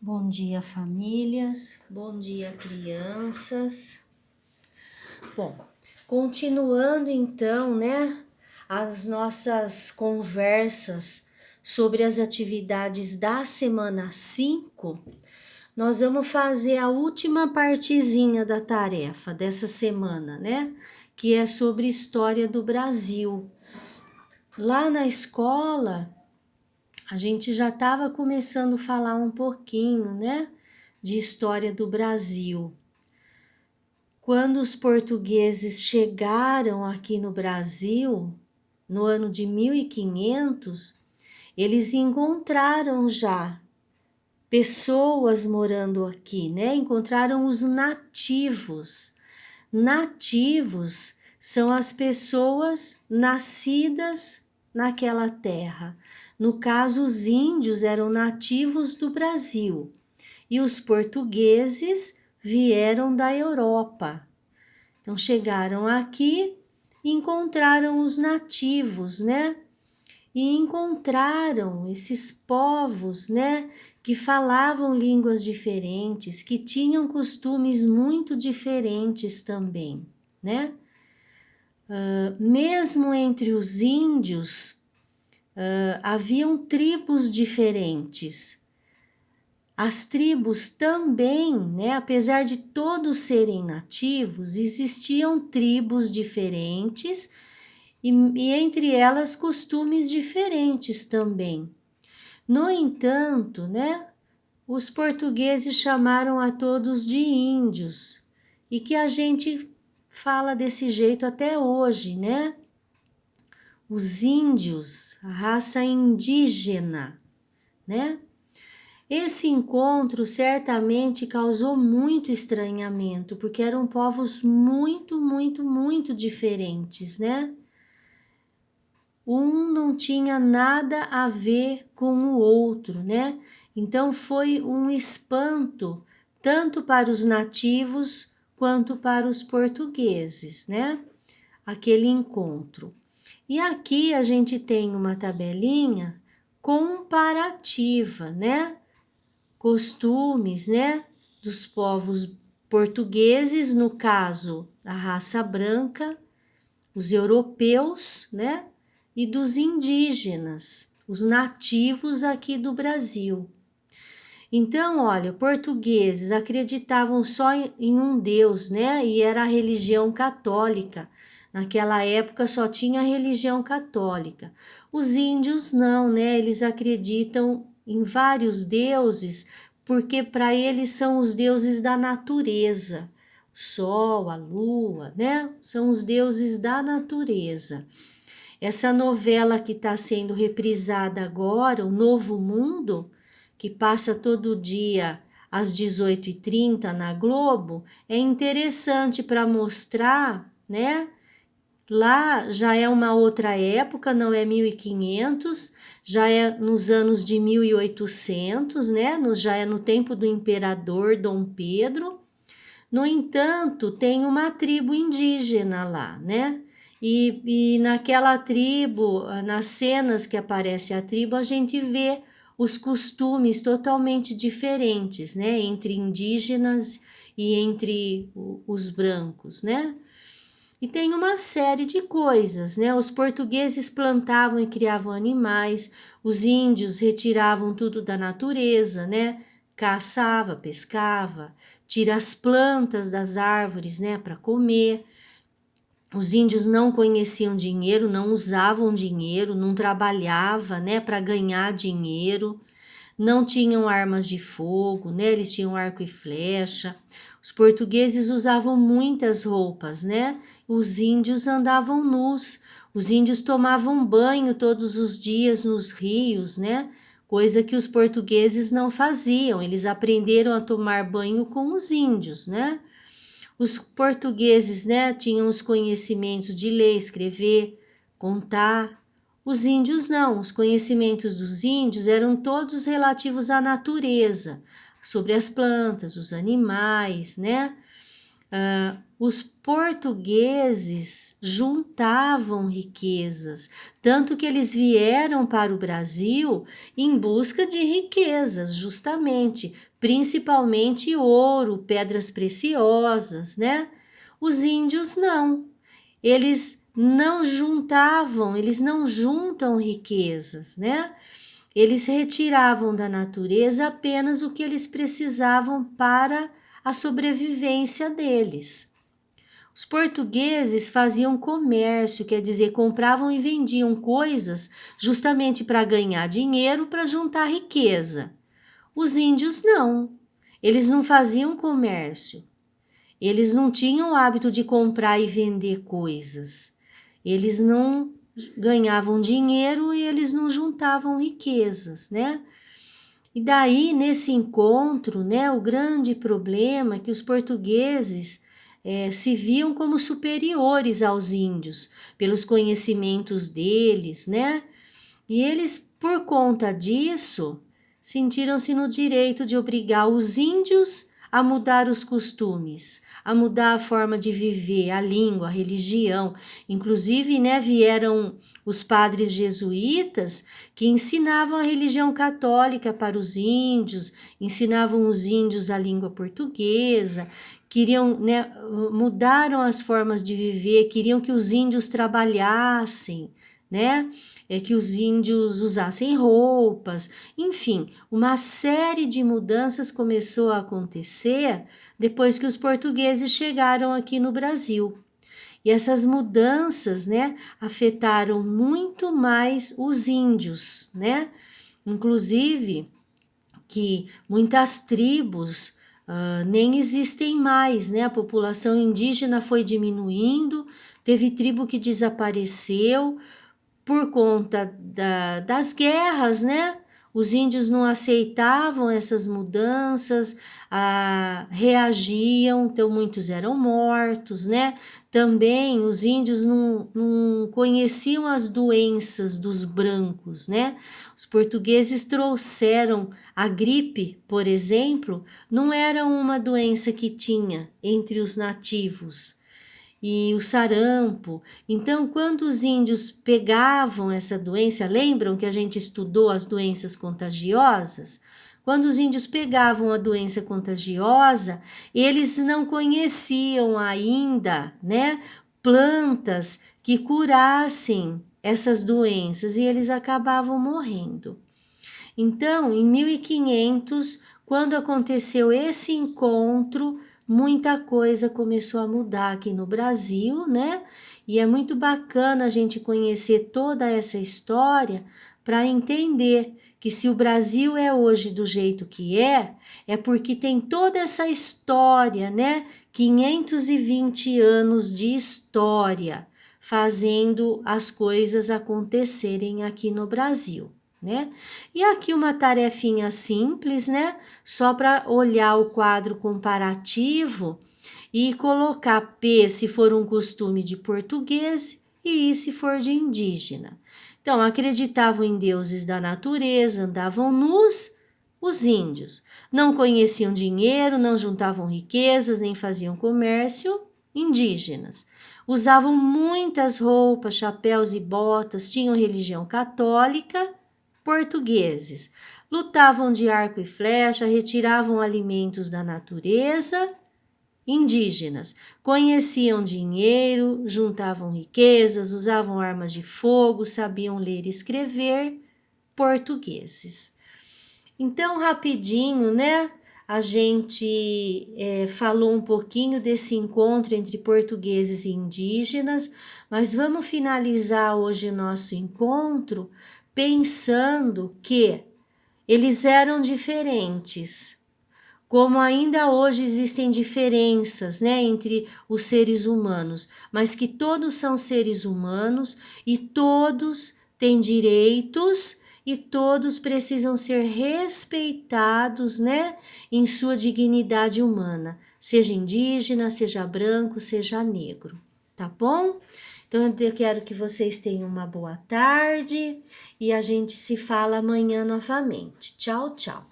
Bom dia, famílias. Bom dia, crianças. Bom, continuando então, as nossas conversas sobre as atividades da semana 5, nós vamos fazer a última partezinha da tarefa dessa semana, que é sobre história do Brasil. Lá na escola, a gente já estava começando a falar um pouquinho, de história do Brasil. Quando os portugueses chegaram aqui no Brasil, no ano de 1500, eles encontraram já pessoas morando aqui, Encontraram os nativos. Nativos são as pessoas nascidas naquela terra. No caso, os índios eram nativos do Brasil e os portugueses vieram da Europa. Então, chegaram aqui e encontraram os nativos, E encontraram esses povos, que falavam línguas diferentes, que tinham costumes muito diferentes também, mesmo entre os índios, haviam tribos diferentes. As tribos também, apesar de todos serem nativos, existiam tribos diferentes e entre elas costumes diferentes também. No entanto, os portugueses chamaram a todos de índios e que a gente fala desse jeito até hoje, Os índios, a raça indígena, Esse encontro certamente causou muito estranhamento, porque eram povos muito diferentes, Um não tinha nada a ver com o outro, Então foi um espanto, tanto para os nativos quanto para os portugueses, Aquele encontro. E aqui a gente tem uma tabelinha comparativa, Costumes, dos povos portugueses, no caso, a raça branca, os europeus, e dos indígenas, os nativos aqui do Brasil. Então, olha, portugueses acreditavam só em um Deus, E era a religião católica. Naquela época só tinha a religião católica. Os índios não, Eles acreditam em vários deuses, porque para eles são os deuses da natureza. O sol, a lua, São os deuses da natureza. Essa novela que está sendo reprisada agora, O Novo Mundo, que passa todo dia às 18h30 na Globo, é interessante para mostrar, Lá já é uma outra época, não é 1500, já é nos anos de 1800, já é no tempo do imperador Dom Pedro. No entanto, tem uma tribo indígena lá, E naquela tribo, nas cenas que aparece a tribo, a gente vê os costumes totalmente diferentes, Entre indígenas e entre os brancos, E tem uma série de coisas, Os portugueses plantavam e criavam animais, os índios retiravam tudo da natureza, Caçava, pescava, tira as plantas das árvores, para comer. Os índios não conheciam dinheiro, não usavam dinheiro, não trabalhava, para ganhar dinheiro. Não tinham armas de fogo, Eles tinham arco e flecha. Os portugueses usavam muitas roupas, Os índios andavam nus. Os índios tomavam banho todos os dias nos rios, Coisa que os portugueses não faziam. Eles aprenderam a tomar banho com os índios, Os portugueses, tinham os conhecimentos de ler, escrever, contar. Os índios não, os conhecimentos dos índios eram todos relativos à natureza, sobre as plantas, os animais, os portugueses juntavam riquezas, tanto que eles vieram para o Brasil em busca de riquezas, justamente, principalmente ouro, pedras preciosas, né? Os índios não. Eles não juntavam, eles não juntam riquezas, né? Eles retiravam da natureza apenas o que eles precisavam para a sobrevivência deles. Os portugueses faziam comércio, quer dizer, compravam e vendiam coisas justamente para ganhar dinheiro, para juntar riqueza. Os índios não, eles não faziam comércio, eles não tinham o hábito de comprar e vender coisas, eles não ganhavam dinheiro e eles não juntavam riquezas, né? E daí, nesse encontro, né, o grande problema é que os portugueses se viam como superiores aos índios, pelos conhecimentos deles, né? E eles, por conta disso, sentiram-se no direito de obrigar os índios a mudar os costumes, a mudar a forma de viver, a língua, a religião. Inclusive, né, vieram os padres jesuítas que ensinavam a religião católica para os índios, ensinavam os índios a língua portuguesa, queriam, né, mudaram as formas de viver, queriam que os índios trabalhassem, né? Que os índios usassem roupas, enfim, uma série de mudanças começou a acontecer depois que os portugueses chegaram aqui no Brasil. E essas mudanças, né, afetaram muito mais os índios, né? Inclusive que muitas tribos nem existem mais, né? A população indígena foi diminuindo, teve tribo que desapareceu por conta das guerras, né? Os índios não aceitavam essas mudanças, reagiam, então muitos eram mortos, né? Também os índios não conheciam as doenças dos brancos, né? Os portugueses trouxeram a gripe, por exemplo, não era uma doença que tinha entre os nativos, e o sarampo. Então, quando os índios pegavam essa doença, lembram que a gente estudou as doenças contagiosas? Quando os índios pegavam a doença contagiosa, eles não conheciam ainda, né, plantas que curassem essas doenças e eles acabavam morrendo. Então, em 1500, quando aconteceu esse encontro, muita coisa começou a mudar aqui no Brasil, né? E é muito bacana a gente conhecer toda essa história para entender que se o Brasil é hoje do jeito que é porque tem toda essa história, né? 520 anos de história fazendo as coisas acontecerem aqui no Brasil, né? E aqui uma tarefinha simples, né? Só para olhar o quadro comparativo e colocar P se for um costume de português e I se for de indígena. Então, acreditavam em deuses da natureza, andavam nus, os índios. Não conheciam dinheiro, não juntavam riquezas, nem faziam comércio, indígenas. Usavam muitas roupas, chapéus e botas, tinham religião católica, portugueses. Lutavam de arco e flecha, retiravam alimentos da natureza, indígenas. Conheciam dinheiro, juntavam riquezas, usavam armas de fogo, sabiam ler e escrever, portugueses. Então, rapidinho, né? A gente falou um pouquinho desse encontro entre portugueses e indígenas, mas vamos finalizar hoje o nosso encontro pensando que eles eram diferentes, como ainda hoje existem diferenças, né, entre os seres humanos, mas que todos são seres humanos e todos têm direitos e todos precisam ser respeitados, né, em sua dignidade humana, seja indígena, seja branco, seja negro, tá bom? Então, eu quero que vocês tenham uma boa tarde e a gente se fala amanhã novamente. Tchau, tchau.